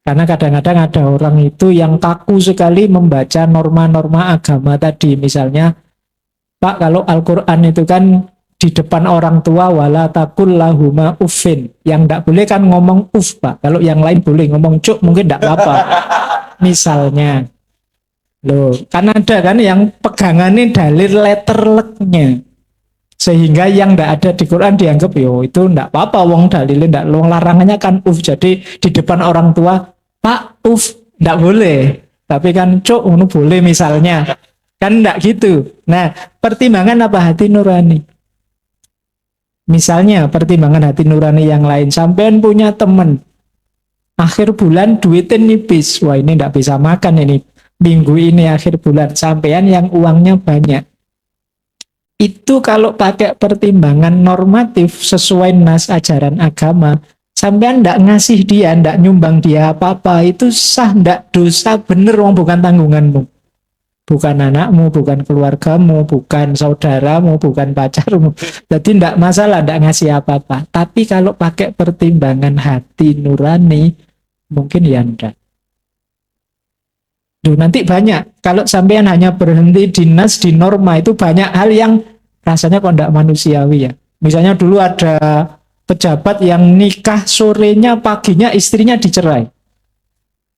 Karena kadang-kadang ada orang itu yang kaku sekali membaca norma-norma agama tadi. Misalnya, Pak, kalau Al-Quran itu kan di depan orang tua wala takul lahuma uffin. Yang tidak boleh kan ngomong uff, Pak. Kalau yang lain boleh ngomong cuk, mungkin tidak apa-apa. Misalnya. Loh, kan ada kan yang pegangannya dalil letterleknya. Sehingga yang tidak ada di Quran dianggap yo itu tidak apa-apa, wong dalilnya tidak, wong larangannya kan uff. Jadi di depan orang tua, Pak, uff, tidak boleh. Tapi kan cuk, ini boleh misalnya. Kan tidak gitu. Nah, pertimbangan apa? Hati nurani. Misalnya pertimbangan hati nurani yang lain. Sampean punya teman, akhir bulan duitnya nipis. Wah, ini tidak bisa makan ini. Minggu ini akhir bulan. Sampean yang uangnya banyak. Itu kalau pakai pertimbangan normatif sesuai nas ajaran agama, sampean ndak ngasih dia, ndak nyumbang dia apa-apa, itu sah, ndak dosa, bener, wong bukan tanggunganmu. Bukan anakmu, bukan keluargamu, bukan saudaramu, bukan pacarmu. Jadi ndak masalah, ndak ngasih apa-apa. Tapi kalau pakai pertimbangan hati nurani, mungkin ya ndak. Duh, nanti banyak. Kalau sampean hanya berhenti di nas, di norma, itu banyak hal yang rasanya kok tidak manusiawi ya. Misalnya dulu ada pejabat yang nikah sorenya, paginya istrinya dicerai.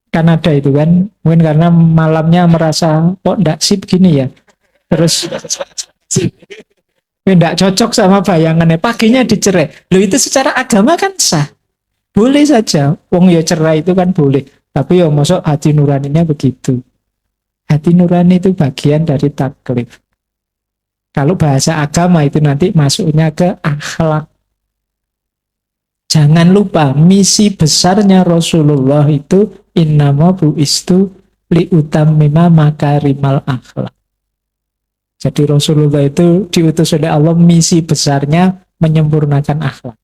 Kan ada itu kan. Mungkin karena malamnya merasa kok tidak sip gini ya. Terus tidak cocok sama bayangannya. Paginya dicerai. Loh, itu secara agama kan sah. Boleh saja. Wong ya cerai itu kan boleh. Tapi ya masuk hati nuraninya begitu. Hati nurani itu bagian dari taklif. Kalau bahasa agama itu nanti masuknya ke akhlak. Jangan lupa misi besarnya Rasulullah itu innama bu'istu liutammima makarimal akhlak. Jadi Rasulullah itu diutus oleh Allah, misi besarnya menyempurnakan akhlak.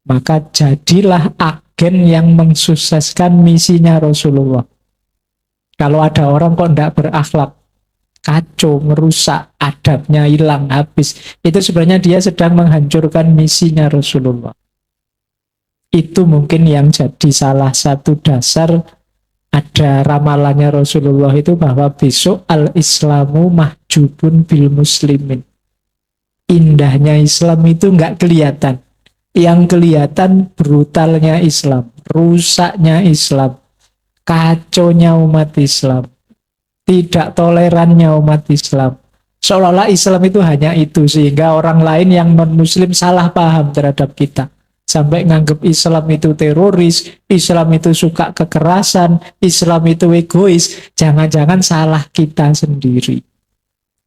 Maka jadilah agen yang mensukseskan misinya Rasulullah. Kalau ada orang kok tidak berakhlak, kacau, merusak, adabnya hilang, habis, itu sebenarnya dia sedang menghancurkan misinya Rasulullah. Itu mungkin yang jadi salah satu dasar ada ramalannya Rasulullah itu bahwa besok al-Islamu mahjubun bil muslimin. Indahnya Islam itu nggak kelihatan. Yang kelihatan brutalnya Islam, rusaknya Islam, kacaunya umat Islam, tidak tolerannya umat Islam. Seolah-olah Islam itu hanya itu, sehingga orang lain yang non-muslim salah paham terhadap kita. Sampai nganggap Islam itu teroris, Islam itu suka kekerasan, Islam itu egois. Jangan-jangan salah kita sendiri.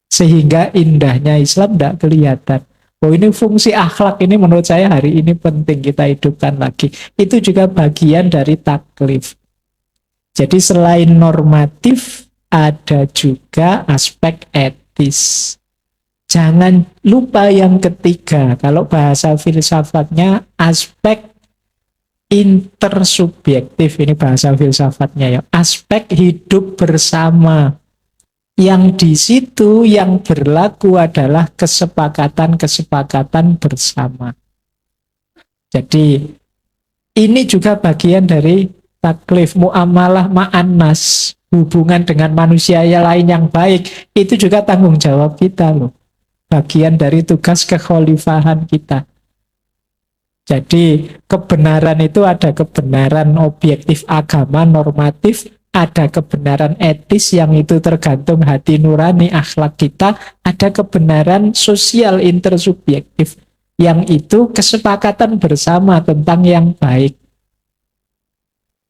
Sehingga indahnya Islam tidak kelihatan. Oh, ini fungsi akhlak ini menurut saya hari ini penting kita hidupkan lagi. Itu juga bagian dari taklif. Jadi selain normatif, ada juga aspek etis. Jangan lupa yang ketiga, kalau bahasa filsafatnya aspek intersubjektif, ini bahasa filsafatnya ya, aspek hidup bersama. Yang di situ yang berlaku adalah kesepakatan-kesepakatan bersama. Jadi ini juga bagian dari taklif, muamalah ma'annas, hubungan dengan manusia yang lain yang baik, itu juga tanggung jawab kita loh. Bagian dari tugas kekhalifahan kita. Jadi kebenaran itu ada kebenaran objektif agama normatif, ada kebenaran etis yang itu tergantung hati nurani akhlak kita, ada kebenaran sosial intersubjektif yang itu kesepakatan bersama tentang yang baik.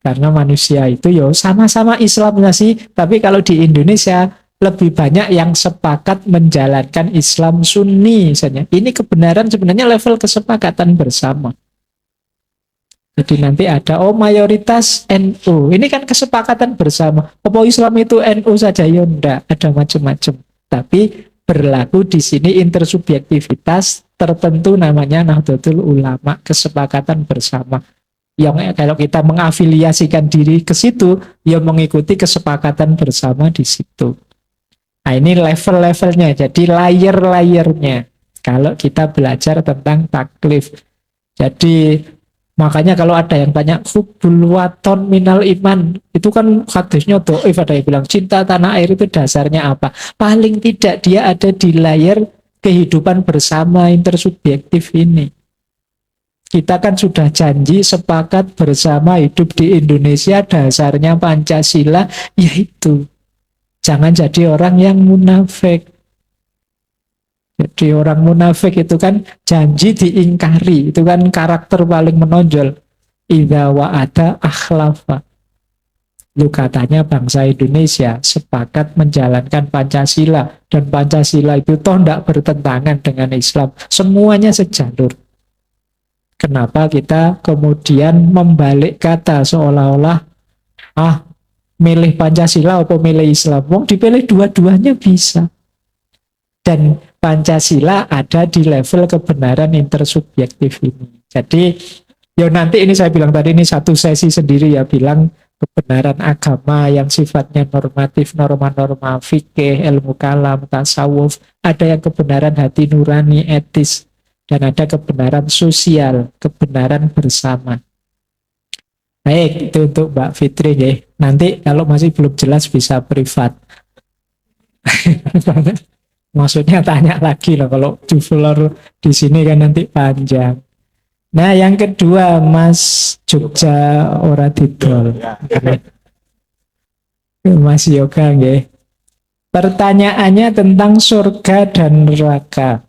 Karena manusia itu yo sama-sama Islamnya sih, tapi kalau di Indonesia lebih banyak yang sepakat menjalankan Islam Sunni misalnya. Ini kebenaran sebenarnya level kesepakatan bersama. Jadi nanti ada mayoritas NU. Ini kan kesepakatan bersama. Apa Islam itu NU saja? Ya enggak, ada macam-macam. Tapi berlaku di sini intersubjektivitas tertentu namanya Nahdlatul Ulama, kesepakatan bersama. Yang kalau kita mengafiliasikan diri ke situ, ya mengikuti kesepakatan bersama di situ. Nah, ini level-levelnya, jadi layer-layernya. Kalau kita belajar tentang taklif. Jadi Makanya kalau ada yang tanya hubbul waton minal iman, itu kan hadisnya dhaif, ada yang bilang cinta tanah air itu dasarnya apa? Paling tidak dia ada di layar kehidupan bersama intersubjektif ini. Kita kan sudah janji sepakat bersama hidup di Indonesia, dasarnya Pancasila, yaitu jangan jadi orang yang munafik. Jadi orang munafik itu kan janji diingkari, itu kan karakter paling menonjol. Idza wa'ada akhlafa. Lu katanya bangsa Indonesia sepakat menjalankan Pancasila, dan Pancasila itu toh tidak bertentangan dengan Islam. Semuanya sejalur. Kenapa kita kemudian membalik kata seolah-olah milih Pancasila atau milih Islam? Wong dipilih dua-duanya bisa. Dan Pancasila ada di level kebenaran intersubjektif ini. Jadi, ya nanti ini saya bilang tadi, ini satu sesi sendiri ya, bilang kebenaran agama yang sifatnya normatif, norma-norma fikih, ilmu kalam, tasawuf, ada yang kebenaran hati nurani, etis, dan ada kebenaran sosial, kebenaran bersama. Baik, itu untuk Mbak Fitri ya. Nanti kalau masih belum jelas bisa privat. Maksudnya tanya lagi loh, kalau di floor di sini kan nanti panjang. Nah, yang kedua, Mas Jogja ora didol. Mas Yoga nggih. Pertanyaannya tentang surga dan neraka.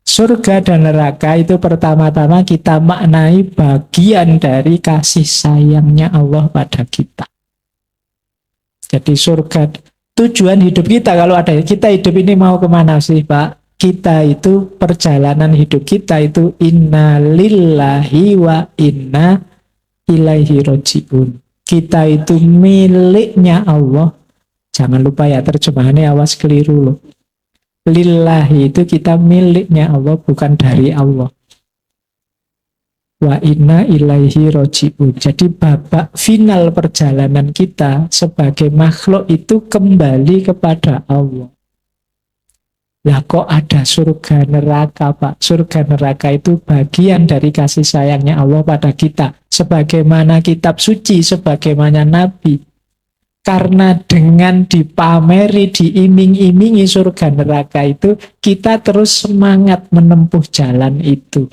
Surga dan neraka itu pertama-tama kita maknai bagian dari kasih sayangnya Allah pada kita. Jadi surga, tujuan hidup kita, kalau ada kita hidup ini mau kemana sih Pak? Kita itu, perjalanan hidup kita itu inna lillahi wa inna ilaihi roji'un. Kita itu miliknya Allah. Jangan lupa ya terjemahannya, awas keliru loh. Lillahi itu kita miliknya Allah, bukan dari Allah. Wa inna ilaihi roji'un. Jadi babak final perjalanan kita sebagai makhluk itu kembali kepada Allah. Lah kok ada surga neraka Pak? Surga neraka itu bagian dari kasih sayangnya Allah pada kita. Sebagaimana kitab suci, sebagaimana Nabi. Karena dengan dipameri, diiming-imingi surga neraka itu, kita terus semangat menempuh jalan itu.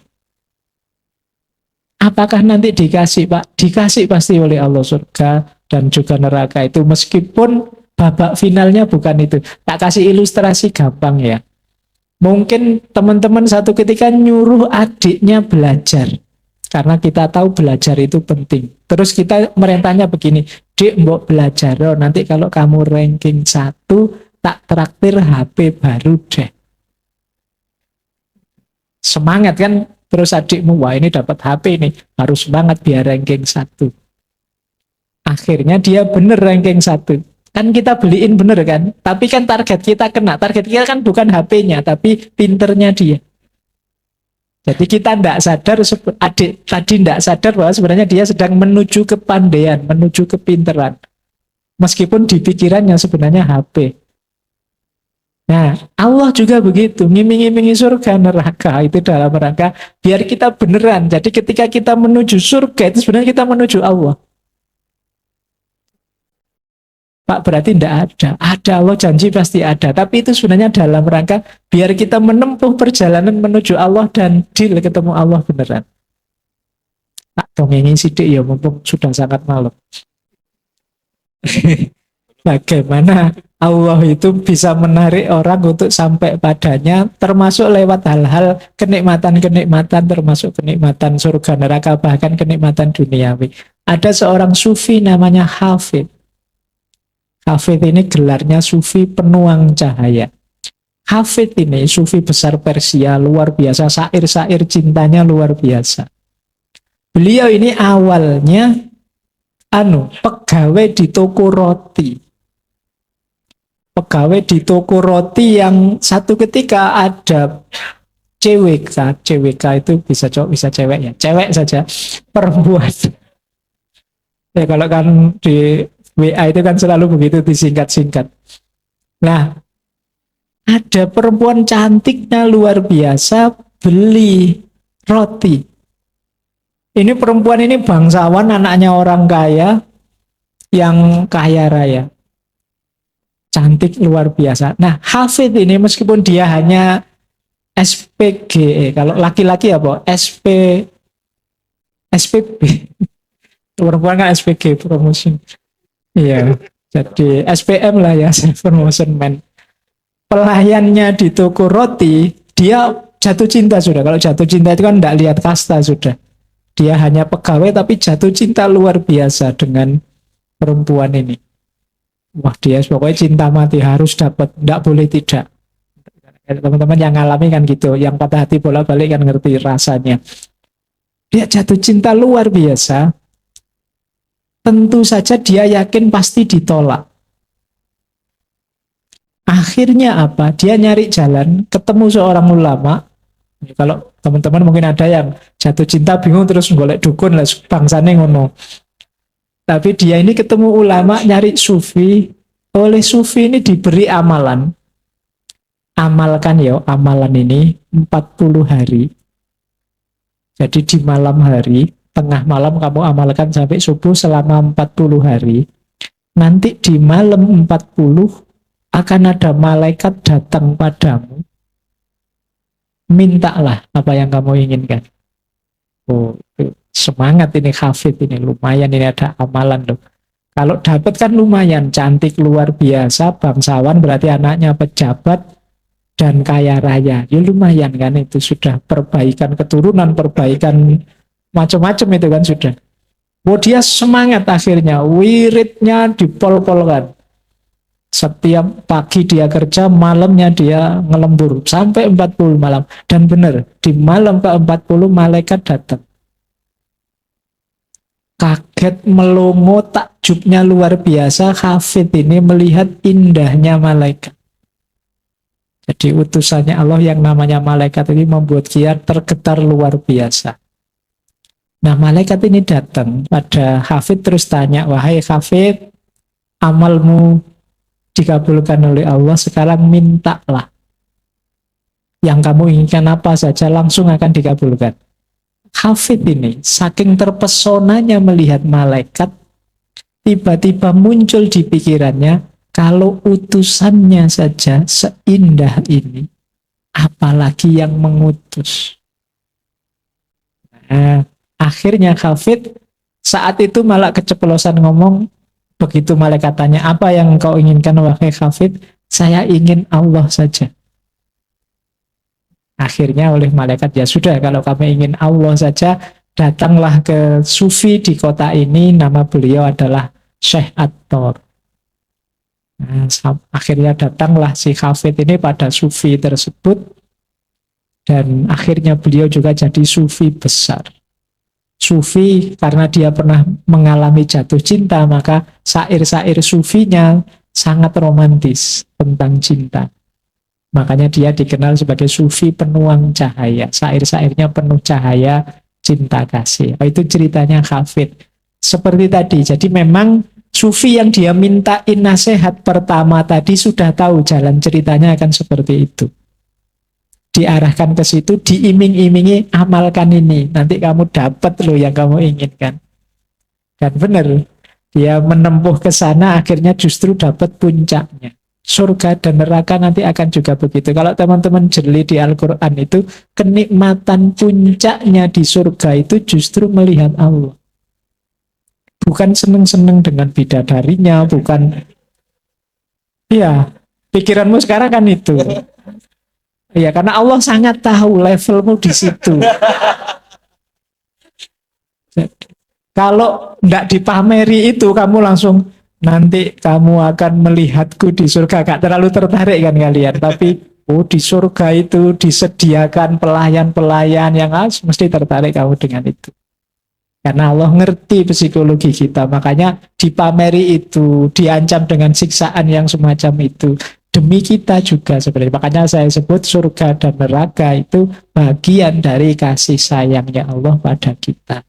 Apakah nanti dikasih Pak? Dikasih pasti oleh Allah surga dan juga neraka itu. Meskipun babak finalnya bukan itu. Tak kasih ilustrasi gampang ya. Mungkin teman-teman satu ketika nyuruh adiknya belajar. Karena kita tahu belajar itu penting. Terus kita merintahnya begini, Dik, mbok belajar, nanti kalau kamu ranking 1, tak traktir HP baru deh. Semangat kan? Terus adikmu, wah ini dapat HP nih, harus semangat biar ranking 1. Akhirnya dia bener ranking 1. Kan kita beliin bener kan? Tapi kan target kita kena. Target kita kan bukan HP-nya, tapi pinternya dia. Jadi kita tidak sadar, adik tadi tidak sadar bahwa sebenarnya dia sedang menuju kepandaian, menuju kepinteran. Meskipun di pikirannya sebenarnya HP. Nah, Allah juga begitu, ngiming-ngimingi surga neraka itu dalam rangka biar kita beneran. Jadi ketika kita menuju surga itu sebenarnya kita menuju Allah. Pak, berarti tidak ada. Ada, Allah janji pasti ada. Tapi itu sebenarnya dalam rangka biar kita menempuh perjalanan menuju Allah dan deal ketemu Allah beneran. Tak dongengin sidik ya, mumpung sudah sangat malam. Bagaimana Allah itu bisa menarik orang untuk sampai padanya, termasuk lewat hal-hal kenikmatan-kenikmatan, termasuk kenikmatan surga neraka, bahkan kenikmatan duniawi. Ada seorang sufi namanya Hafid. Hafid ini gelarnya sufi penuang cahaya. Hafid ini sufi besar Persia, luar biasa, syair-syair cintanya luar biasa. Beliau ini awalnya pegawai di toko roti. Pegawai di toko roti yang satu ketika ada CWK itu bisa cowok bisa cewek ya, cewek saja, perempuan. Ya kalau kan di WA itu kan selalu begitu disingkat-singkat. Nah, ada perempuan cantiknya luar biasa beli roti. Ini perempuan ini bangsawan, anaknya orang kaya, yang kaya raya. Cantik luar biasa. Nah, Hafid ini meskipun dia hanya SPG, kalau laki-laki apa? SPB. Perempuan kan SPG, promotion. Iya, jadi SPM lah ya, promotion man. Pelayannya di toko roti, dia jatuh cinta sudah. Kalau jatuh cinta itu kan tidak lihat kasta sudah. Dia hanya pegawai tapi jatuh cinta luar biasa dengan perempuan ini. Wah, dia pokoknya cinta mati, harus dapat, tidak boleh tidak. Teman-teman yang ngalami kan gitu, yang patah hati bolak-balik kan ngerti rasanya. Dia jatuh cinta luar biasa. Tentu saja dia yakin pasti ditolak. Akhirnya apa? Dia nyari jalan, ketemu seorang ulama. Kalau teman-teman mungkin ada yang jatuh cinta bingung terus golek dukun lah, bangsane ngono. Tapi dia ini ketemu ulama, nyari sufi. Oleh sufi ini diberi amalan. Amalkan ya, amalan ini 40 hari. Jadi di malam hari, tengah malam kamu amalkan sampai subuh selama 40 hari. Nanti di malam 40 akan ada malaikat datang padamu. Mintalah apa yang kamu inginkan. Oh, semangat ini Hafid ini, lumayan ini ada amalan loh. Kalau dapat kan lumayan, cantik luar biasa, bangsawan berarti anaknya pejabat dan kaya raya. Ya lumayan kan, itu sudah perbaikan keturunan, perbaikan macam-macam itu kan sudah. Oh, dia semangat akhirnya, wiridnya dipol-polkan. Setiap pagi dia kerja, malamnya dia ngelembur sampai 40 malam. Dan benar, di malam ke-40 malaikat datang. Kaget, melongo, takjubnya luar biasa. Hafid ini melihat indahnya malaikat. Jadi utusannya Allah yang namanya malaikat ini membuat dia tergetar luar biasa. Nah, malaikat ini datang pada Hafid terus tanya, wahai Hafid, amalmu dikabulkan oleh Allah, sekarang mintalah. Yang kamu inginkan apa saja langsung akan dikabulkan. Hafid ini saking terpesonanya melihat malaikat, tiba-tiba muncul di pikirannya, kalau utusannya saja seindah ini, apalagi yang mengutus. Nah, akhirnya Hafid saat itu malah keceplosan ngomong, begitu malaikat tanya, apa yang kau inginkan wahai Hafid? Saya ingin Allah saja. Akhirnya oleh malaikat, ya sudah, kalau kamu ingin Allah saja, datanglah ke sufi di kota ini, nama beliau adalah Syekh At-Tor. Nah, akhirnya datanglah si Hafid ini pada sufi tersebut, dan akhirnya beliau juga jadi sufi besar. Sufi karena dia pernah mengalami jatuh cinta, maka syair-syair sufinya sangat romantis tentang cinta. Makanya dia dikenal sebagai sufi penuang cahaya. Syair-syairnya penuh cahaya cinta kasih. Itu ceritanya Hafid. Seperti tadi, jadi memang sufi yang dia mintain nasihat pertama tadi sudah tahu jalan ceritanya akan seperti itu. Diarahkan ke situ, diiming-imingi, amalkan ini, nanti kamu dapat loh yang kamu inginkan. Dan benar, dia menempuh ke sana, akhirnya justru dapat puncaknya. Surga dan neraka nanti akan juga begitu. Kalau teman-teman jeli di Al-Quran itu, kenikmatan puncaknya di surga itu justru melihat Allah. Bukan seneng-seneng dengan bidadarinya, bukan. Iya, pikiranmu sekarang kan itu. Iya, karena Allah sangat tahu levelmu di situ. Kalau tidak dipameri itu, kamu langsung, nanti kamu akan melihatku di surga. Gak terlalu tertarik kan kalian. Tapi, di surga itu disediakan pelayan-pelayan yang mesti tertarik kamu dengan itu. Karena Allah ngerti psikologi kita. Makanya dipameri itu, diancam dengan siksaan yang semacam itu. Demi kita juga sebenarnya. Makanya saya sebut surga dan neraka itu bagian dari kasih sayangnya Allah pada kita.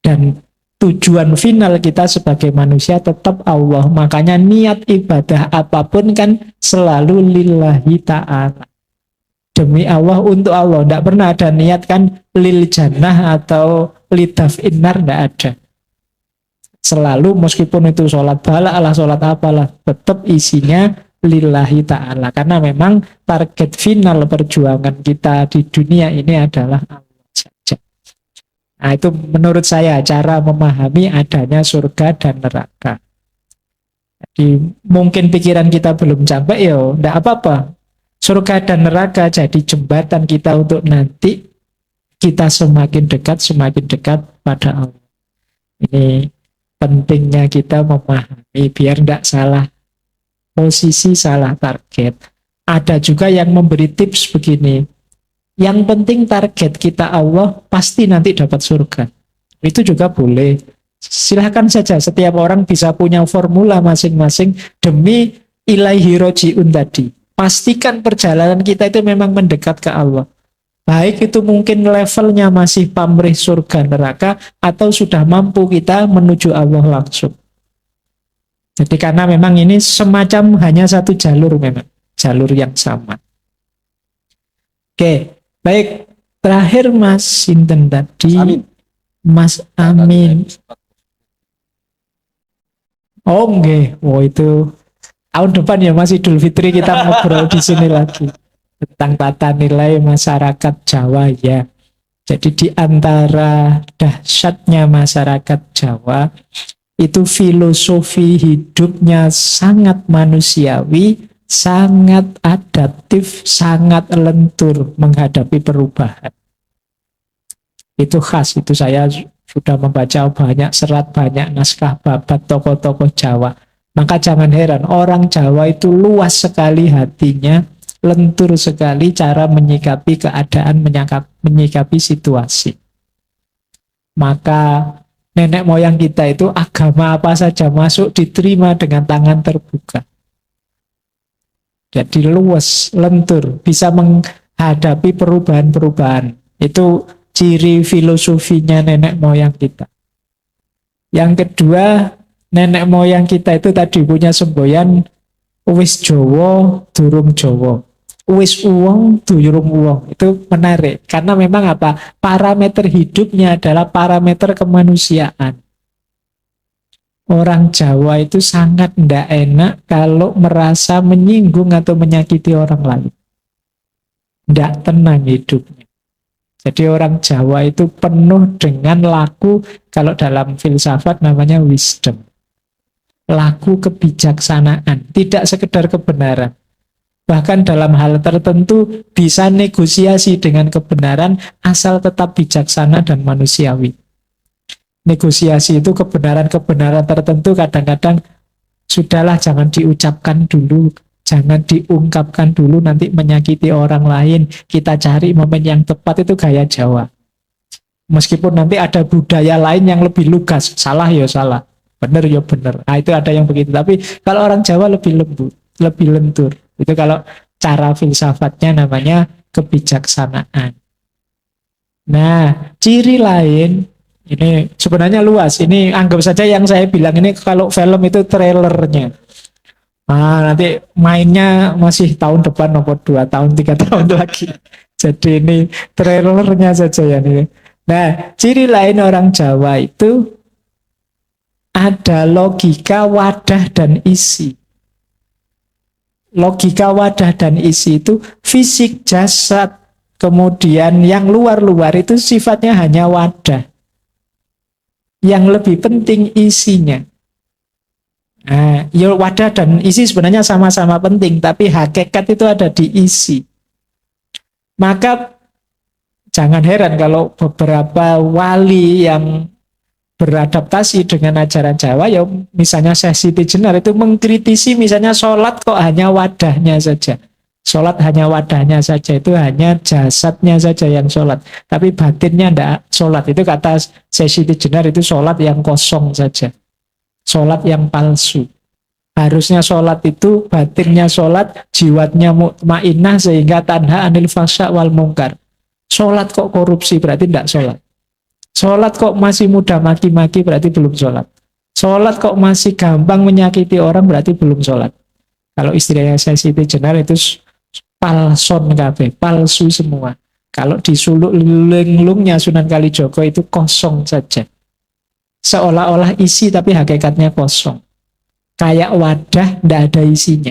Dan tujuan final kita sebagai manusia tetap Allah. Makanya niat ibadah apapun kan selalu lillahi ta'ala. Demi Allah, untuk Allah. Tidak pernah ada niat kan lil jannah atau lidaf innar, nggak ada. Selalu meskipun itu sholat bala lah, sholat apalah, tetap isinya lillahi ta'ala. Karena memang target final perjuangan kita di dunia ini adalah Allah saja. Nah itu menurut saya cara memahami adanya surga dan neraka. Jadi mungkin pikiran kita belum sampai, ya enggak apa-apa. Surga dan neraka jadi jembatan kita untuk nanti kita semakin dekat pada Allah. Ini pentingnya kita memahami biar enggak salah posisi, salah target. Ada juga yang memberi tips begini. Yang penting target kita Allah, pasti nanti dapat surga. Itu juga boleh. Silahkan saja, setiap orang bisa punya formula masing-masing demi ilaihi roji'un tadi. Pastikan perjalanan kita itu memang mendekat ke Allah. Baik itu mungkin levelnya masih pamrih surga neraka, atau sudah mampu kita menuju Allah langsung. Jadi karena memang ini semacam hanya satu jalur memang. Jalur yang sama. Oke, baik. Terakhir Mas Sinten tadi. Amin. Mas Amin. Oh enggak, itu tahun depan ya Mas Idul Fitri kita ngobrol di sini lagi tentang tata nilai masyarakat Jawa ya. Jadi di antara dahsyatnya masyarakat Jawa itu filosofi hidupnya sangat manusiawi, sangat adaptif, sangat lentur menghadapi perubahan. Itu khas, itu saya sudah membaca banyak serat, banyak naskah babat tokoh-tokoh Jawa. Maka jangan heran, orang Jawa itu luas sekali hatinya, lentur sekali cara menyikapi keadaan, menyikapi situasi. Maka nenek moyang kita itu agama apa saja masuk diterima dengan tangan terbuka. Jadi luas, lentur, bisa menghadapi perubahan-perubahan. Itu ciri filosofinya nenek moyang kita. Yang kedua, nenek moyang kita itu tadi punya semboyan wis Jowo durung Jowo, wis uwong durung uwong. Itu menarik karena memang apa? Parameter hidupnya adalah parameter kemanusiaan. Orang Jawa itu sangat tidak enak kalau merasa menyinggung atau menyakiti orang lain. Tidak tenang hidupnya. Jadi orang Jawa itu penuh dengan laku, kalau dalam filsafat namanya wisdom. Laku kebijaksanaan, tidak sekedar kebenaran. Bahkan dalam hal tertentu bisa negosiasi dengan kebenaran asal tetap bijaksana dan manusiawi. Negosiasi itu kebenaran-kebenaran tertentu kadang-kadang sudahlah jangan diucapkan dulu, jangan diungkapkan dulu nanti menyakiti orang lain. Kita cari momen yang tepat, itu gaya Jawa. Meskipun nanti ada budaya lain yang lebih lugas, salah ya salah, benar ya benar. Nah itu ada yang begitu. Tapi kalau orang Jawa lebih lembut, lebih lentur. Itu kalau cara filsafatnya namanya kebijaksanaan. Nah, ciri lain ini sebenarnya luas. Ini anggap saja yang saya bilang ini kalau film itu trailernya. Nah, nanti mainnya masih tahun depan, nomor 2 tahun, 3 tahun lagi. Jadi ini trailernya saja ya nih. Nah, ciri lain orang Jawa itu ada logika wadah dan isi. Logika wadah dan isi itu fisik jasad, kemudian yang luar-luar itu sifatnya hanya wadah. Yang lebih penting isinya. Nah, ya wadah dan isi sebenarnya sama-sama penting, tapi hakikat itu ada di isi. Maka jangan heran kalau beberapa wali yang beradaptasi dengan ajaran Jawa, ya misalnya Syekh Siti Jenar itu mengkritisi misalnya sholat kok hanya wadahnya saja. Sholat hanya wadahnya saja, itu hanya jasadnya saja yang sholat. Tapi batinnya tidak sholat. Itu kata Syekh Siti Jenar itu sholat yang kosong saja. Sholat yang palsu. Harusnya sholat itu batinnya sholat, jiwatnya mutmainnah sehingga tanha anil fasya wal mungkar. Sholat kok korupsi berarti tidak sholat. Sholat kok masih mudah maki-maki berarti belum sholat. Sholat kok masih gampang menyakiti orang berarti belum sholat. Kalau istilahnya Syekh Siti Jenar itu palson kabeh, palsu semua. Kalau di suluk linglungnya Sunan Kalijogo itu kosong saja. Seolah-olah isi tapi hakikatnya kosong. Kayak wadah, tidak ada isinya.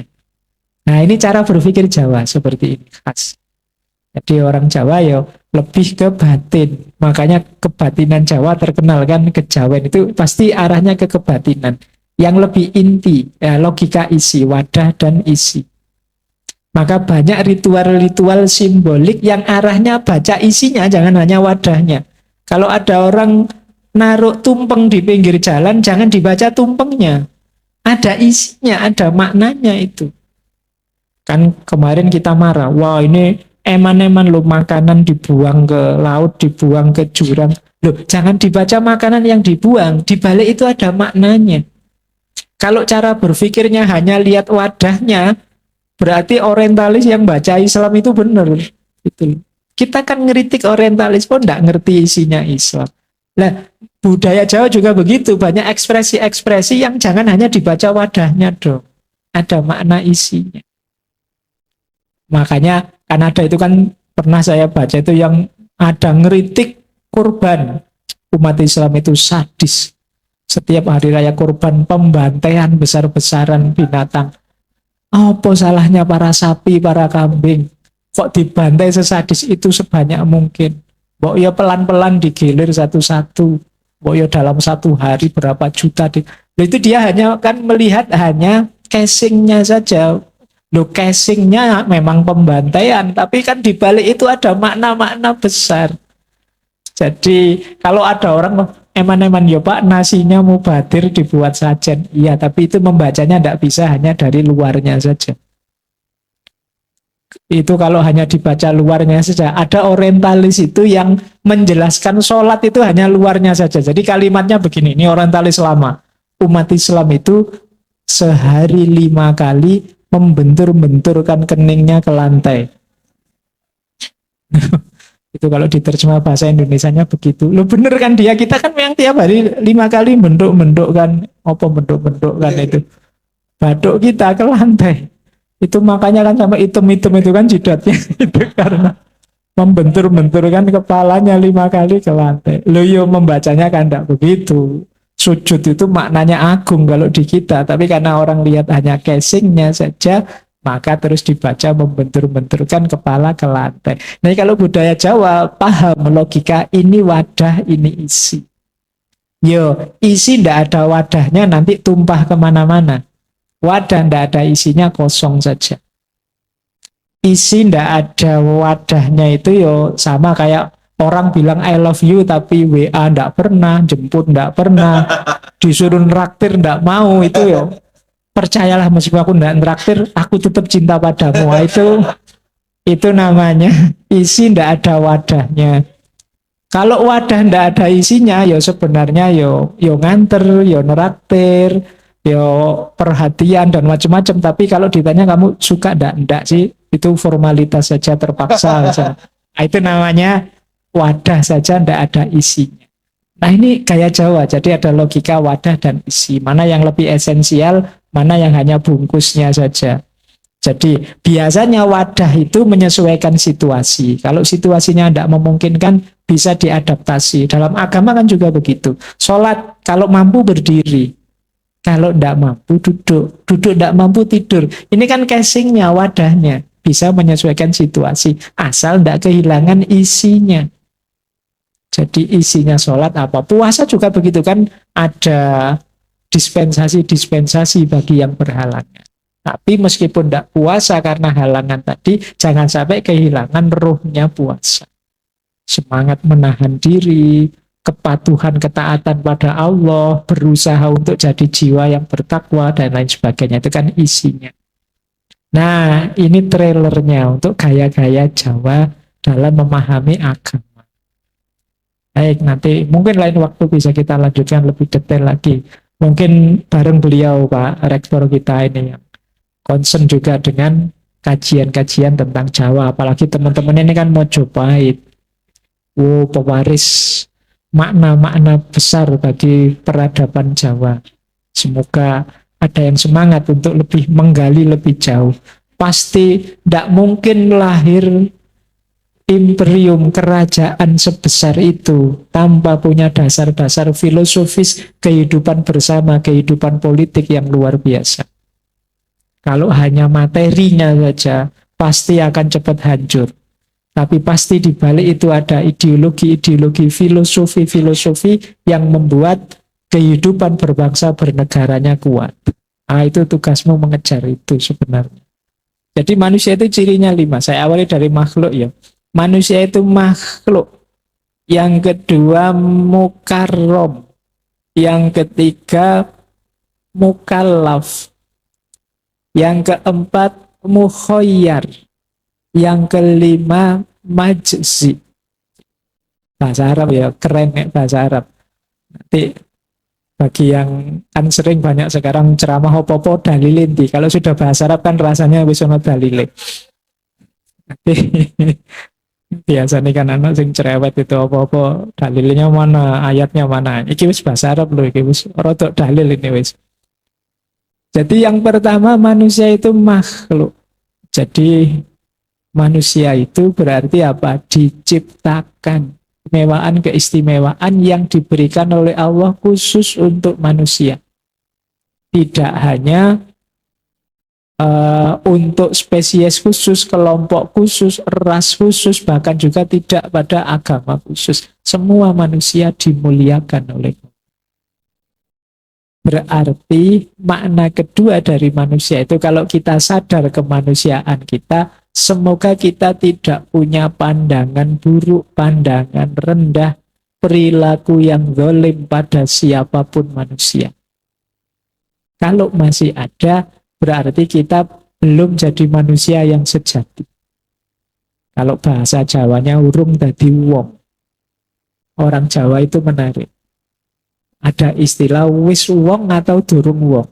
Nah ini cara berpikir Jawa seperti ini khas. Jadi orang Jawa ya lebih ke batin. Makanya kebatinan Jawa terkenal kan, kejawen itu pasti arahnya ke kebatinan. Yang lebih inti, ya, logika isi, wadah dan isi. Maka banyak ritual-ritual simbolik yang arahnya baca isinya, jangan hanya wadahnya. Kalau ada orang naruh tumpeng di pinggir jalan, jangan dibaca tumpengnya. Ada isinya, ada maknanya itu. Kan kemarin kita marah, wah ini eman-eman loh, makanan dibuang ke laut, dibuang ke jurang. Loh, jangan dibaca makanan yang dibuang, di balik itu ada maknanya. Kalau cara berpikirnya hanya lihat wadahnya, berarti orientalis yang baca Islam itu benar. Itu. Kita kan ngeritik orientalis pun enggak ngerti isinya Islam. Nah, budaya Jawa juga begitu, banyak ekspresi-ekspresi yang jangan hanya dibaca wadahnya dong. Ada makna isinya. Makanya kan ada itu kan pernah saya baca itu yang ada ngeritik kurban. Umat Islam itu sadis. Setiap hari raya kurban pembantaian besar-besaran binatang. Apa salahnya para sapi, para kambing? Kok dibantai sesadis itu sebanyak mungkin? Mbok ya pelan-pelan digilir satu-satu. Mbok ya dalam satu hari berapa juta. Itu dia hanya kan melihat hanya casingnya saja. Loh, casingnya memang pembantaian, tapi kan di balik itu ada makna-makna besar. Jadi kalau ada orang eman-eman, ya Pak nasinya mubadir dibuat sajen. Iya, tapi itu membacanya tidak bisa hanya dari luarnya saja. Itu kalau hanya dibaca luarnya saja. Ada orientalis itu yang menjelaskan sholat itu hanya luarnya saja. Jadi kalimatnya begini, ini orientalis lama. Umat Islam itu sehari 5 kali membentur-benturkan keningnya ke lantai. Itu kalau diterjemah bahasa Indonesianya begitu. Lo bener kan dia, kita kan yang tiap hari 5 kali bentuk-bentuk kan. Apa bentuk-bentuk kan itu. Baduk kita ke lantai. Itu makanya kan sampai item-item itu kan jidatnya. Itu karena membentur-benturkan kepalanya 5 kali ke lantai. Lo yo membacanya kan tidak begitu. Sujud itu maknanya agung kalau di kita. Tapi karena orang lihat hanya casingnya saja, maka terus dibaca membentur-benturkan kepala ke lantai. Nah kalau budaya Jawa paham logika ini wadah, ini isi. Yo, isi ndak ada wadahnya nanti tumpah kemana-mana. Wadah ndak ada isinya kosong saja. Isi ndak ada wadahnya itu yo sama kayak orang bilang I love you tapi WA ndak pernah, jemput ndak pernah, disuruh nraktir ndak mau, itu yo. Percayalah meskipun aku ndak nraktir, aku tetap cinta padamu. Itu namanya isi ndak ada wadahnya. Kalau wadah ndak ada isinya, yo sebenarnya yo nganter, yo neraktir, yo perhatian dan macam-macam. Tapi kalau ditanya kamu suka ndak sih, itu formalitas saja, terpaksa saja. Itu namanya wadah saja ndak ada isinya. Nah ini gaya Jawa, jadi ada logika wadah dan isi. Mana yang lebih esensial, mana yang hanya bungkusnya saja. Jadi biasanya wadah itu menyesuaikan situasi. Kalau situasinya tidak memungkinkan, bisa diadaptasi. Dalam agama kan juga begitu. Sholat kalau mampu berdiri, kalau tidak mampu duduk, duduk tidak mampu tidur. Ini kan casingnya, wadahnya. Bisa menyesuaikan situasi, asal tidak kehilangan isinya. Jadi isinya sholat apa? Puasa juga begitu kan, ada dispensasi-dispensasi bagi yang berhalangan. Tapi meskipun tidak puasa karena halangan tadi, jangan sampai kehilangan ruhnya puasa. Semangat menahan diri, kepatuhan, ketaatan pada Allah, berusaha untuk jadi jiwa yang bertakwa, dan lain sebagainya. Itu kan isinya. Nah, ini trailernya untuk gaya-gaya Jawa dalam memahami agama. Baik, nanti mungkin lain waktu bisa kita lanjutkan lebih detail lagi. Mungkin bareng beliau Pak Rektor kita ini yang concern juga dengan kajian-kajian tentang Jawa. Apalagi teman-teman ini kan Mojopahit. Pewaris makna-makna besar bagi peradaban Jawa. Semoga ada yang semangat untuk lebih menggali lebih jauh. Pasti tidak mungkin lahir imperium kerajaan sebesar itu tanpa punya dasar-dasar filosofis kehidupan bersama, kehidupan politik yang luar biasa. Kalau hanya materinya saja, pasti akan cepat hancur. Tapi pasti di balik itu ada ideologi-ideologi, filosofi-filosofi yang membuat kehidupan berbangsa bernegaranya kuat. Nah, itu tugasmu mengejar itu sebenarnya. Jadi manusia itu cirinya 5. Saya awali dari makhluk ya. Manusia itu makhluk. Yang kedua mukarrom. Yang ketiga mukallaf. Yang keempat mukhoyyar. Yang kelima majzi. Bahasa Arab ya, keren ya bahasa Arab. Nanti bagi yang kan sering banyak sekarang ceramah opo-opo dalilin di. Kalau sudah bahasa Arab kan rasanya wis ono dalile. Nanti biasanya kan anak sing cerewet itu opo-opo dalilnya mana, ayatnya mana. Iki wis bahasa Arab loh, iki wis rodok dalil ini wis. Jadi yang pertama manusia itu makhluk. Jadi manusia itu berarti apa? Diciptakan. Keistimewaan yang diberikan oleh Allah khusus untuk manusia. Tidak hanya untuk spesies khusus, kelompok khusus, ras khusus, bahkan juga tidak pada agama khusus. Semua manusia dimuliakan oleh Allah. Berarti makna kedua dari manusia itu kalau kita sadar kemanusiaan kita, semoga kita tidak punya pandangan buruk, pandangan rendah, perilaku yang zalim pada siapapun manusia. Kalau masih ada, berarti kita belum jadi manusia yang sejati. Kalau bahasa Jawanya urung dadi wong. Orang Jawa itu menarik. Ada istilah wis wong atau durung wong.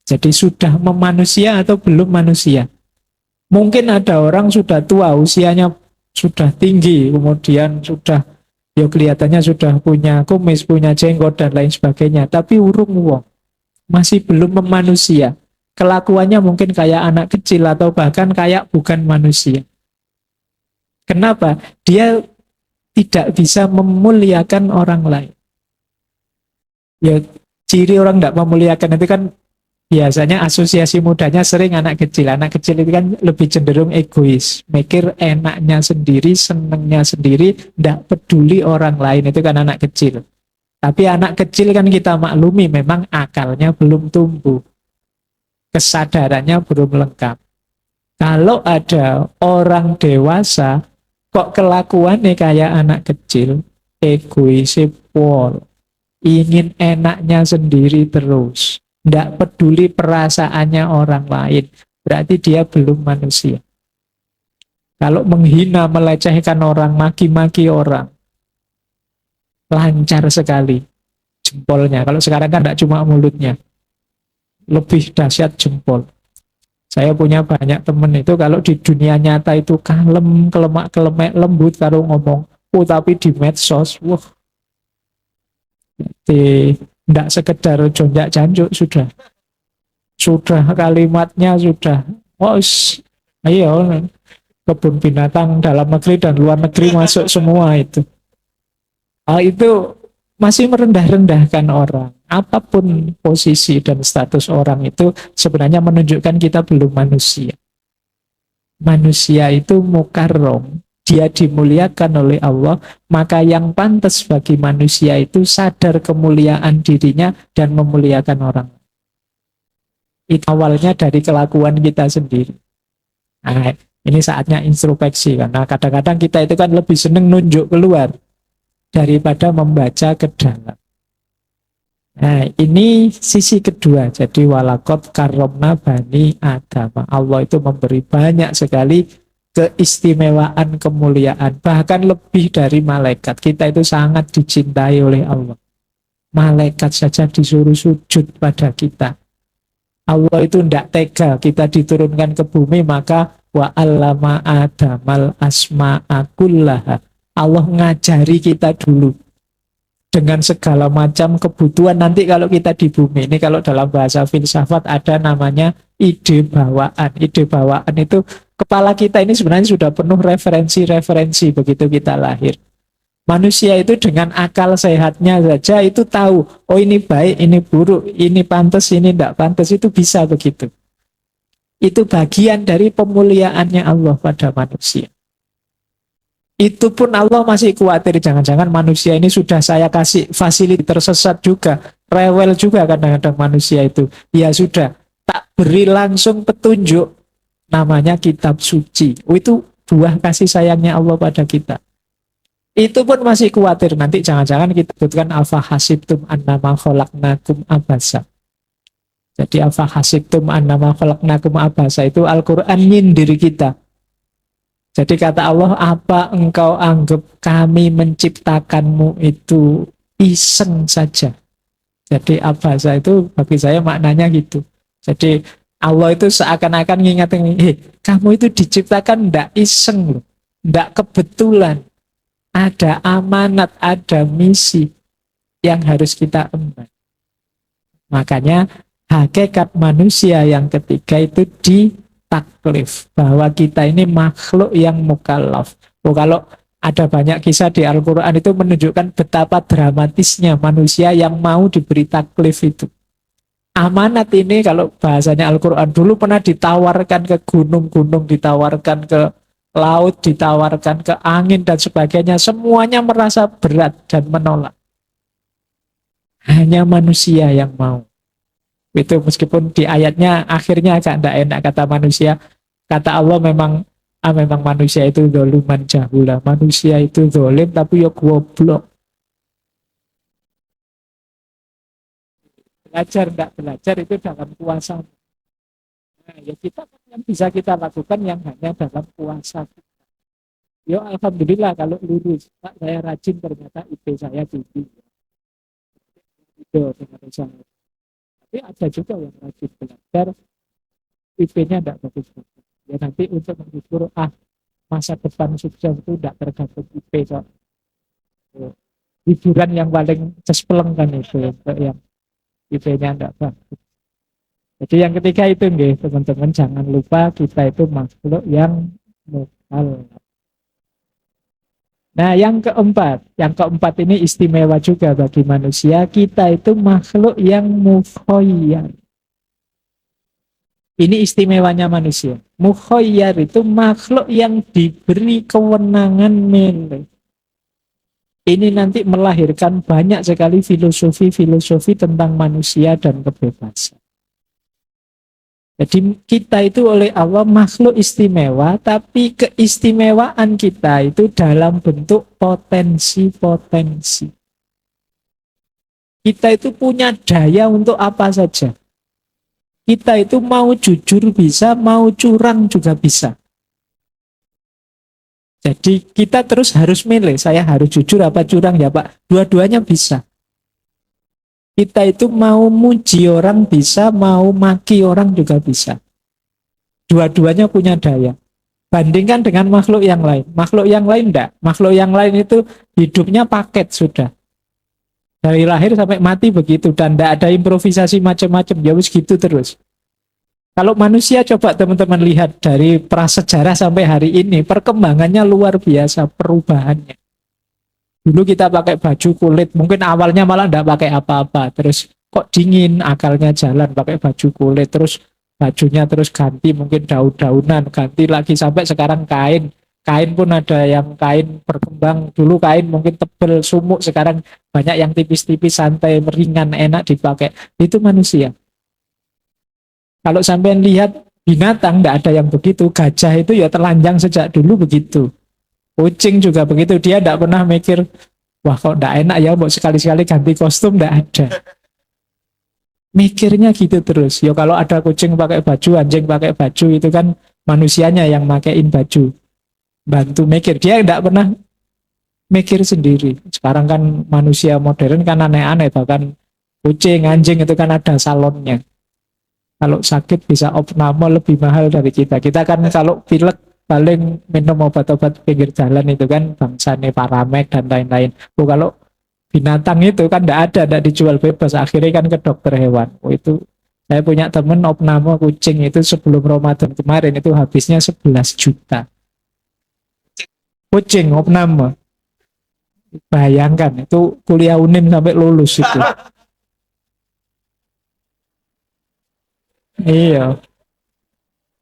Jadi sudah memanusia atau belum manusia. Mungkin ada orang sudah tua, usianya sudah tinggi, kemudian sudah, ya kelihatannya sudah punya kumis, punya jenggot, dan lain sebagainya. Tapi urung wong, masih belum memanusia. Kelakuannya mungkin kayak anak kecil atau bahkan kayak bukan manusia. Kenapa? Dia tidak bisa memuliakan orang lain. Ya, ciri orang tidak memuliakan itu kan biasanya asosiasi mudanya sering anak kecil. Anak kecil itu kan lebih cenderung egois, mikir enaknya sendiri, senengnya sendiri, tidak peduli orang lain. Itu kan anak kecil. Tapi anak kecil kan kita maklumi memang akalnya belum tumbuh, kesadarannya belum lengkap. Kalau ada orang dewasa kok kelakuannya kayak anak kecil, egois, pol, ingin enaknya sendiri terus, tidak peduli perasaannya orang lain, berarti dia belum manusia. Kalau menghina, melecehkan orang, maki-maki orang, lancar sekali jempolnya. Kalau sekarang kan tidak cuma mulutnya, lebih dahsyat jempol. Saya punya banyak temen itu kalau di dunia nyata itu kalem, kelemak-kelemek, lembut kalau ngomong. Oh, tapi di medsos, wah, tidak sekedar jonjak janjuk sudah kalimatnya sudah, oh, ayo kebun binatang dalam negeri dan luar negeri masuk semua itu. Itu masih merendah-rendahkan orang. Apapun posisi dan status orang itu sebenarnya menunjukkan kita belum manusia. Manusia itu mukarrom, dia dimuliakan oleh Allah, maka yang pantas bagi manusia itu sadar kemuliaan dirinya dan memuliakan orang. Itu awalnya dari kelakuan kita sendiri. Nah, ini saatnya introspeksi, karena kadang-kadang kita itu kan lebih seneng nunjuk keluar daripada membaca ke dalam. Nah, ini sisi kedua. Jadi walakot karomna bani Adam. Allah itu memberi banyak sekali keistimewaan, kemuliaan, bahkan lebih dari malaikat. Kita itu sangat dicintai oleh Allah. Malaikat saja disuruh sujud pada kita. Allah itu tidak tega kita diturunkan ke bumi, maka wa 'allama adamal asma'a kullaha. Allah ngajari kita dulu dengan segala macam kebutuhan nanti kalau kita di bumi. Ini kalau dalam bahasa filsafat ada namanya ide bawaan. Ide bawaan itu kepala kita ini sebenarnya sudah penuh referensi-referensi begitu kita lahir. Manusia itu dengan akal sehatnya saja itu tahu, oh ini baik, ini buruk, ini pantas, ini tidak pantas, itu bisa begitu. Itu bagian dari pemuliaannya Allah pada manusia. Itu pun Allah masih khawatir, jangan-jangan manusia ini sudah saya kasih fasilitas tersesat juga, rewel juga kadang-kadang manusia itu. Ya sudah, tak beri langsung petunjuk, namanya kitab suci. Oh, itu buah kasih sayangnya Allah pada kita. Itu pun masih khawatir nanti jangan-jangan kita sebutkan afa hasibtum annama khalaqnakum abasa. Jadi afa hasibtum annama khalaqnakum abasa itu Al-Qur'an nyindir kita. Jadi kata Allah, apa engkau anggap kami menciptakanmu itu iseng saja. Jadi abasa itu bagi saya maknanya gitu. Jadi Allah itu seakan-akan ngingetin, kamu itu diciptakan ndak iseng loh, ndak kebetulan. Ada amanat, ada misi yang harus kita emban. Makanya hakikat manusia yang ketiga itu ditaklif. Bahwa kita ini makhluk yang mukallaf. Oh, kalau ada banyak kisah di Al-Quran itu menunjukkan betapa dramatisnya manusia yang mau diberi taklif itu. Amanat ini kalau bahasanya Al-Quran dulu pernah ditawarkan ke gunung-gunung, ditawarkan ke laut, ditawarkan ke angin dan sebagainya, semuanya merasa berat dan menolak. Hanya manusia yang mau. Itu meskipun di ayatnya akhirnya agak tidak enak kata manusia. Kata Allah memang manusia itu zoluman jahula. Manusia itu zolim tapi ya goblok. Belajar tidak belajar itu dalam kuasa. Nah, ya kita yang bisa kita lakukan yang hanya dalam kuasa kita. Yo alhamdulillah kalau lulus, Pak, saya rajin ternyata IP saya tinggi. Itu dengan usaha. Tapi ada juga yang rajin belajar, IP-nya tidak bagus. Ya nanti untuk mengukur masa depan sukses itu tidak tergantung IP. So. Hiburan yang paling cespleng kan itu yang IP-nya tidak bagus. Jadi yang ketiga itu nggih, teman-teman jangan lupa kita itu makhluk yang mukallaf. Nah, yang keempat ini istimewa juga bagi manusia, kita itu makhluk yang mukhayyar. Ini istimewanya manusia. Mukhayyar itu makhluk yang diberi kewenangan milih. Ini nanti melahirkan banyak sekali filosofi-filosofi tentang manusia dan kebebasan. Jadi kita itu oleh Allah makhluk istimewa, tapi keistimewaan kita itu dalam bentuk potensi-potensi. Kita itu punya daya untuk apa saja. Kita itu mau jujur bisa, mau curang juga bisa. Jadi kita terus harus milih, saya harus jujur apa curang ya Pak, dua-duanya bisa. Kita itu mau muji orang bisa, mau maki orang juga bisa. Dua-duanya punya daya. Bandingkan dengan makhluk yang lain. Makhluk yang lain enggak. Makhluk yang lain itu hidupnya paket sudah. Dari lahir sampai mati begitu. Dan enggak ada improvisasi macam-macam. Ya wis gitu terus. Kalau manusia coba teman-teman lihat dari prasejarah sampai hari ini, perkembangannya luar biasa perubahannya. Dulu kita pakai baju kulit, mungkin awalnya malah enggak pakai apa-apa, terus kok dingin, akalnya jalan pakai baju kulit, terus bajunya terus ganti, mungkin daun-daunan, ganti lagi sampai sekarang kain. Kain pun ada yang kain berkembang, dulu kain mungkin tebel, sumuk, sekarang banyak yang tipis-tipis, santai, ringan, enak dipakai. Itu manusia. Kalau sampean lihat binatang, enggak ada yang begitu. Gajah itu ya telanjang sejak dulu begitu. Kucing juga begitu, dia tidak pernah mikir, wah kok tidak enak ya, mau sekali-sekali ganti kostum, tidak ada. Mikirnya gitu terus. Ya kalau ada kucing pakai baju, anjing pakai baju, itu kan manusianya yang makein baju. Bantu mikir, dia tidak pernah mikir sendiri. Sekarang kan manusia modern kan aneh-aneh, bahkan kucing, anjing itu kan ada salonnya. Kalau sakit bisa opname lebih mahal dari kita. Kita kan kalau pilek, paling minum obat-obat pinggir jalan itu kan bangsane Paramek dan lain-lain. Kalau binatang itu kan tidak dijual bebas, akhirnya kan ke dokter hewan. Itu Saya punya temen opname kucing itu sebelum Ramadan kemarin itu habisnya 11 juta. Kucing opname. Bayangkan itu kuliah UNIN sampai lulus itu. Iya,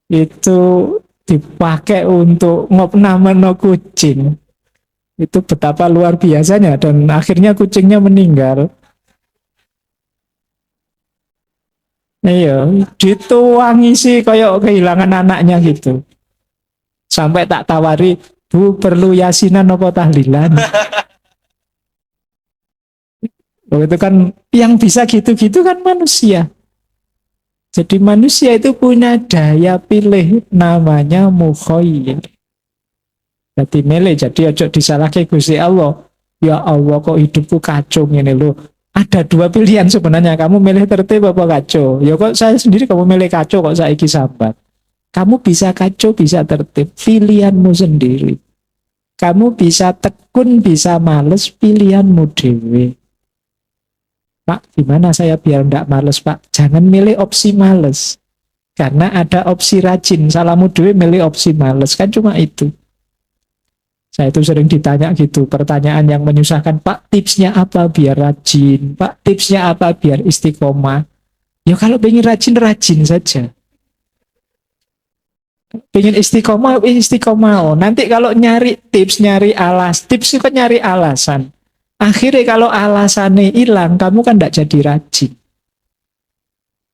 itu dipakai untuk ngopname no kucing. Itu betapa luar biasanya dan akhirnya kucingnya meninggal. Iya, dituangi sih kayak kehilangan anaknya gitu. Sampai tak tawari, Bu perlu yasinan apa tahlilan? Oh, itu kan yang bisa gitu-gitu kan manusia. Jadi manusia itu punya daya pilih namanya mukhayyir. Jadi milih, jadi ojo disalahke Gusti Allah. Ya Allah kok hidupku kacau ini loh. Ada dua pilihan sebenarnya, kamu milih tertib apa kacau. Ya kok saya sendiri kamu milih kacau kok saiki sambat. Kamu bisa kacau, bisa tertib, pilihanmu sendiri. Kamu bisa tekun, bisa males, pilihanmu dewe. Pak, gimana saya biar enggak males, Pak? Jangan milih opsi males. Karena ada opsi rajin. Salahmu dewe milih opsi males. Kan cuma itu. Saya itu sering ditanya gitu, pertanyaan yang menyusahkan, Pak, tipsnya apa biar rajin? Pak, tipsnya apa biar istiqomah? Ya kalau pengen rajin, rajin saja. Pengen istiqomah, istiqomah. Oh, nanti kalau nyari tips, nyari tips itu kan nyari alasan. Akhirnya kalau alasannya hilang, kamu kan tidak jadi rajin.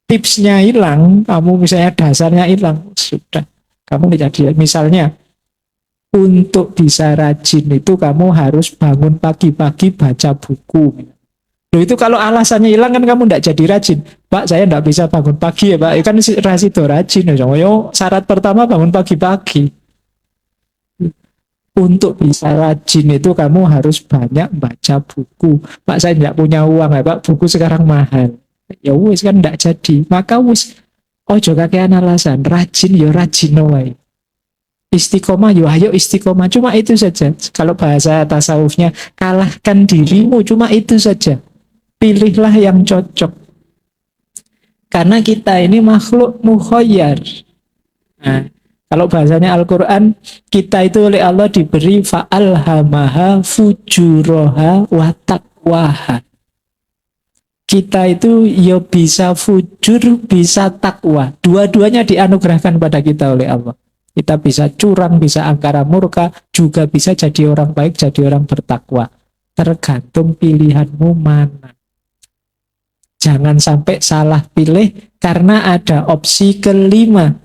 Tipsnya hilang, kamu misalnya dasarnya hilang, sudah. Kamu tidak jadi, misalnya, untuk bisa rajin itu kamu harus bangun pagi-pagi baca buku. Loh itu kalau alasannya hilang kan kamu tidak jadi rajin. Pak, saya tidak bisa bangun pagi ya Pak. Itu kan rasido rajin. Yo, syarat pertama bangun pagi-pagi. Untuk bisa rajin itu kamu harus banyak baca buku. Pak, saya tidak punya uang ya Pak. Buku sekarang mahal. Ya wis kan tidak jadi. Maka wis ojo kakean alasan. Rajin ya rajin wae. Istiqomah, yo ayo istiqomah. Cuma itu saja. Kalau bahasa tasawufnya, kalahkan dirimu. Cuma itu saja. Pilihlah yang cocok. Karena kita ini makhluk mukhayyar. Nah, kalau bahasanya Al-Quran, kita itu oleh Allah diberi fa'alhamaha fujuraha wa taqwaha. Kita itu ya bisa fujur, bisa takwa. Dua-duanya dianugerahkan pada kita oleh Allah. Kita bisa curang, bisa angkara murka, juga bisa jadi orang baik, jadi orang bertakwa. Tergantung pilihanmu mana. Jangan sampai salah pilih karena ada opsi kelima,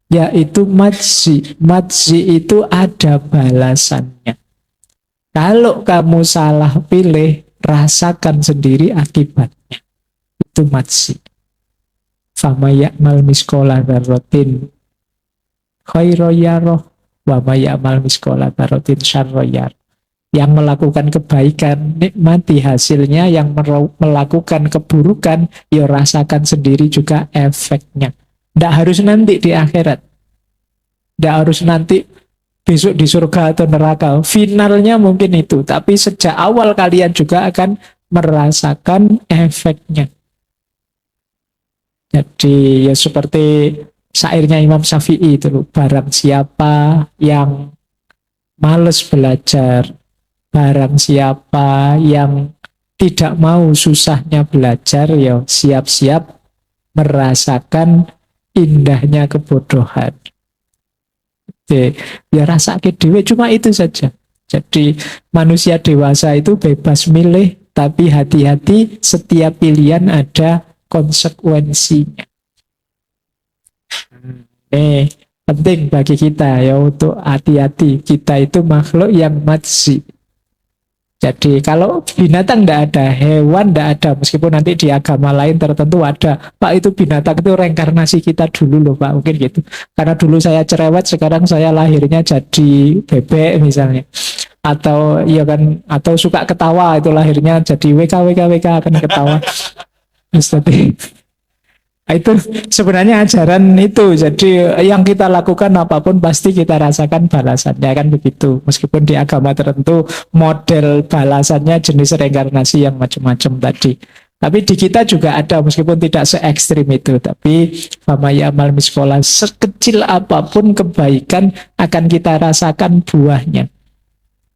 yaitu majzi. Majzi itu ada balasannya. Kalau kamu salah pilih, rasakan sendiri akibatnya. Itu majzi. Fama ya'mal miskola dzarratin khairoyaroh wa ma ya'mal miskola dzarratin syarroyar. Yang melakukan kebaikan nikmati hasilnya, yang melakukan keburukan ya rasakan sendiri juga efeknya. Tidak harus nanti di akhirat, tidak harus nanti besok di surga atau neraka, finalnya mungkin itu, tapi sejak awal kalian juga akan merasakan efeknya. Jadi ya seperti syairnya Imam Syafi'i itu, barang siapa yang males belajar, barang siapa yang tidak mau susahnya belajar, ya siap-siap merasakan indahnya kebodohan. Oke, ya rasa dhewe, cuma itu saja. Jadi manusia dewasa itu bebas milih, tapi hati-hati setiap pilihan ada konsekuensinya. Penting bagi kita ya untuk hati-hati. Kita itu makhluk yang majzi. Jadi kalau binatang tidak ada, hewan tidak ada, meskipun nanti di agama lain tertentu ada. Pak, itu binatang itu reinkarnasi kita dulu loh Pak, mungkin gitu. Karena dulu saya cerewet, sekarang saya lahirnya jadi bebek misalnya. Atau iya kan, atau suka ketawa, itu lahirnya jadi WK akan ketawa. Itu sebenarnya ajaran itu. Jadi yang kita lakukan apapun pasti kita rasakan balasannya, kan begitu. Meskipun di agama tertentu model balasannya jenis reinkarnasi yang macam-macam tadi. Tapi di kita juga ada, meskipun tidak se ekstrim itu. Tapi fama ya'mal miskola, sekecil apapun kebaikan akan kita rasakan buahnya.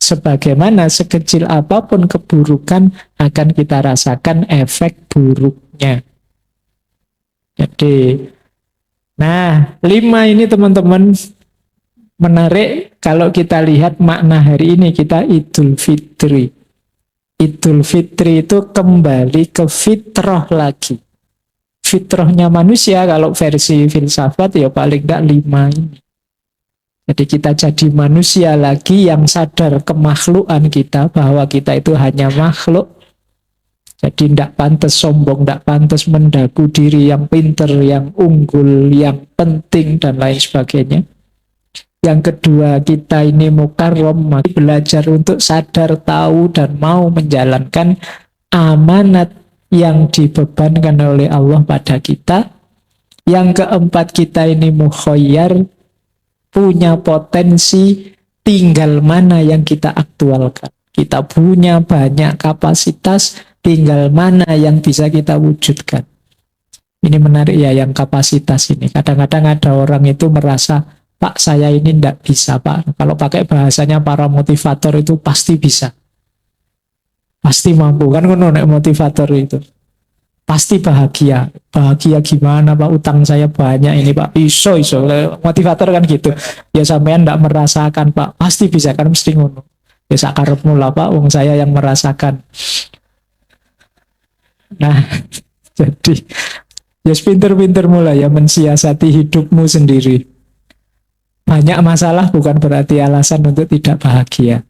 Sebagaimana sekecil apapun keburukan akan kita rasakan efek buruknya. Jadi, nah 5 ini teman-teman menarik kalau kita lihat makna hari ini kita Idul Fitri. Idul Fitri itu kembali ke fitrah lagi. Fitrahnya manusia kalau versi filsafat ya paling tidak 5 ini. Jadi kita jadi manusia lagi yang sadar kemakhlukan kita, bahwa kita itu hanya makhluk. Jadi tidak pantas sombong, tidak pantas mendaku diri yang pinter, yang unggul, yang penting dan lain sebagainya. Yang kedua, kita ini mukarram, belajar untuk sadar, tahu, dan mau menjalankan amanat yang dibebankan oleh Allah pada kita. Yang keempat, kita ini mukhayyar, punya potensi, tinggal mana yang kita aktualkan. Kita punya banyak kapasitas, tinggal mana yang bisa kita wujudkan. Ini menarik ya, yang kapasitas ini. Kadang-kadang ada orang itu merasa, Pak, saya ini tidak bisa, Pak. Kalau pakai bahasanya para motivator itu pasti bisa. Pasti mampu. Kan nek motivator itu. Pasti bahagia. Bahagia gimana, Pak? Utang saya banyak ini, Pak. Iso. Motivator kan gitu. Ya sampean tidak merasakan, Pak. Pasti bisa, kan mesti ngono. Ya sakarepmu lah, Pak. Wong saya yang merasakan. Nah, jadi ya pinter-pinter mulai ya mensiasati hidupmu sendiri. Banyak masalah bukan berarti alasan untuk tidak bahagia.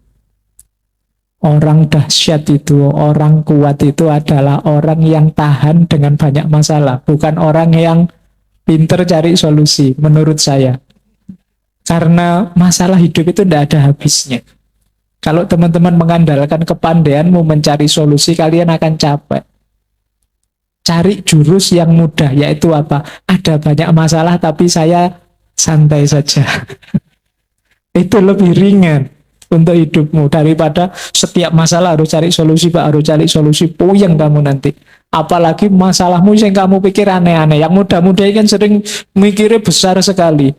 Orang dahsyat itu, orang kuat itu adalah orang yang tahan dengan banyak masalah, bukan orang yang pinter cari solusi, menurut saya. Karena masalah hidup itu tidak ada habisnya. Kalau teman-teman mengandalkan kepandaianmu mencari solusi, kalian akan capek. Cari jurus yang mudah, yaitu apa? Ada banyak masalah tapi saya santai saja. Itu lebih ringan untuk hidupmu daripada setiap masalah harus cari solusi, Pak, harus cari solusi, puyeng kamu nanti. Apalagi masalahmu yang kamu pikir aneh-aneh. Yang mudah-mudah kan sering mikirnya besar sekali.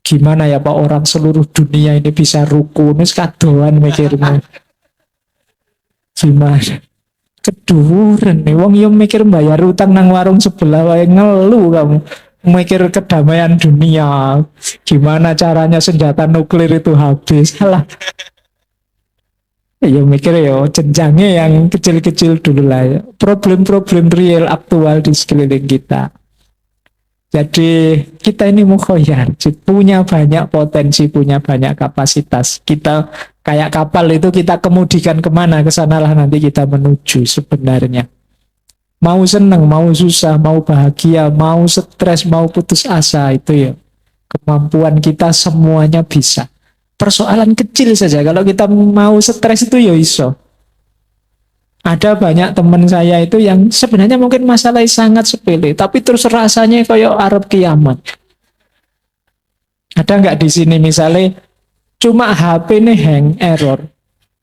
Gimana ya, Pak, orang seluruh dunia ini bisa rukun, kadoan mikirmu. Gimana? Keduren nih, wong yang mikir bayar utang nang warung sebelah wae ngeluh kamu. Mikir kedamaian dunia, gimana caranya senjata nuklir itu habis. Alah. Ya mikir ya jenjangnya yang kecil-kecil dulu lah ya. Problem-problem real aktual di sekeliling kita. Jadi kita ini mukhoyar, punya banyak potensi, punya banyak kapasitas. Kita kayak kapal itu kita kemudikan kemana, kesanalah nanti kita menuju sebenarnya. Mau seneng, mau susah, mau bahagia, mau stres, mau putus asa, itu ya kemampuan kita semuanya bisa. Persoalan kecil saja, kalau kita mau stres itu ya iso. Ada banyak teman saya itu yang sebenarnya mungkin masalahnya sangat sepele, tapi terus rasanya kayak arep kiamat. Ada nggak di sini misalnya cuma HP nih hang error,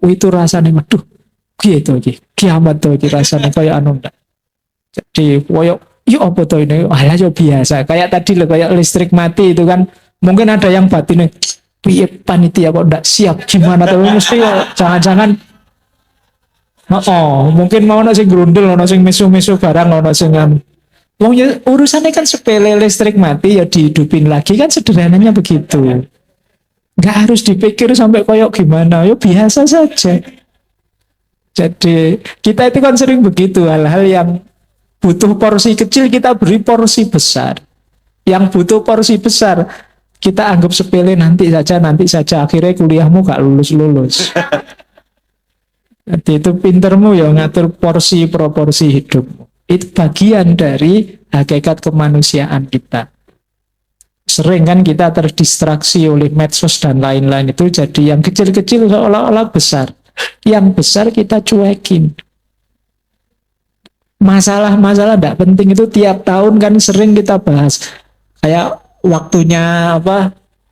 itu rasanya, waduh, gitu kiamat tuh rasanya kayak anu enggak. Jadi, koyok, yuk apa tuh ini? Alah, yo biasa. Kayak tadi loh, kayak listrik mati itu kan. Mungkin ada yang batin nih, piye panitia kok enggak siap gimana tuh? Mesti jangan-jangan, mungkin mau nasi grundel, nasi misu-misu barang, nasi ngam. Urusannya kan sepele, listrik mati ya dihidupin lagi kan, sederhananya begitu. Nggak harus dipikir sampai koyok gimana, yo biasa saja. Jadi kita itu kan sering begitu, hal-hal yang butuh porsi kecil kita beri porsi besar. Yang butuh porsi besar kita anggap sepele, nanti saja. Akhirnya kuliahmu gak lulus-lulus. Jadi itu pintermu ya ngatur porsi proporsi hidupmu. Itu bagian dari hakikat kemanusiaan kita. Sering kan kita terdistraksi oleh medsos dan lain-lain itu, jadi yang kecil-kecil seolah-olah besar. Yang besar kita cuekin. Masalah-masalah tidak penting itu tiap tahun kan sering kita bahas. Kayak waktunya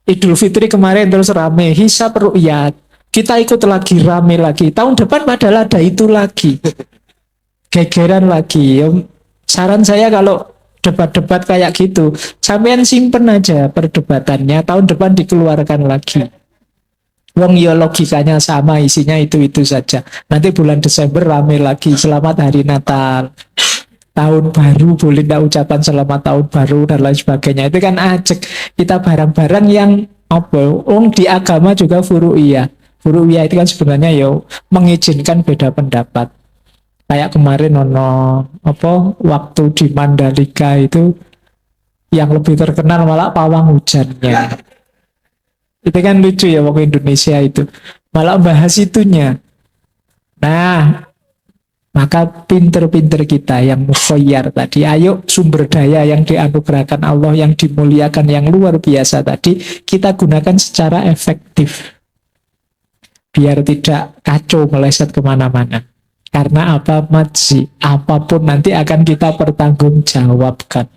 Idul Fitri kemarin terus rame hisab ru'yat. Kita ikut lagi rame lagi. Tahun depan padahal ada itu lagi. gegeran lagi. Saran saya kalau debat-debat kayak gitu, sampean simpen aja perdebatannya, tahun depan dikeluarkan lagi. Wong ya logikanya sama, isinya itu-itu saja. Nanti bulan Desember rame lagi, selamat hari Natal, tahun baru, boleh ndak ucapan selamat tahun baru dan lain sebagainya. Itu kan ajek. Kita barang-barang yang apa? Wong di agama juga furu'iyah. Furu'iyah itu kan sebenarnya ya mengizinkan beda pendapat. Kayak kemarin ono apa waktu di Mandalika itu yang lebih terkenal malah pawang hujannya. Itu kan lucu ya waktu Indonesia itu. Malah bahas itunya. Nah, maka pinter-pinter kita yang mukhoyar tadi, ayo sumber daya yang dianugerahkan Allah, yang dimuliakan, yang luar biasa tadi, kita gunakan secara efektif. Biar tidak kacau meleset kemana-mana. Karena apa, Matsi? Apapun nanti akan kita pertanggungjawabkan.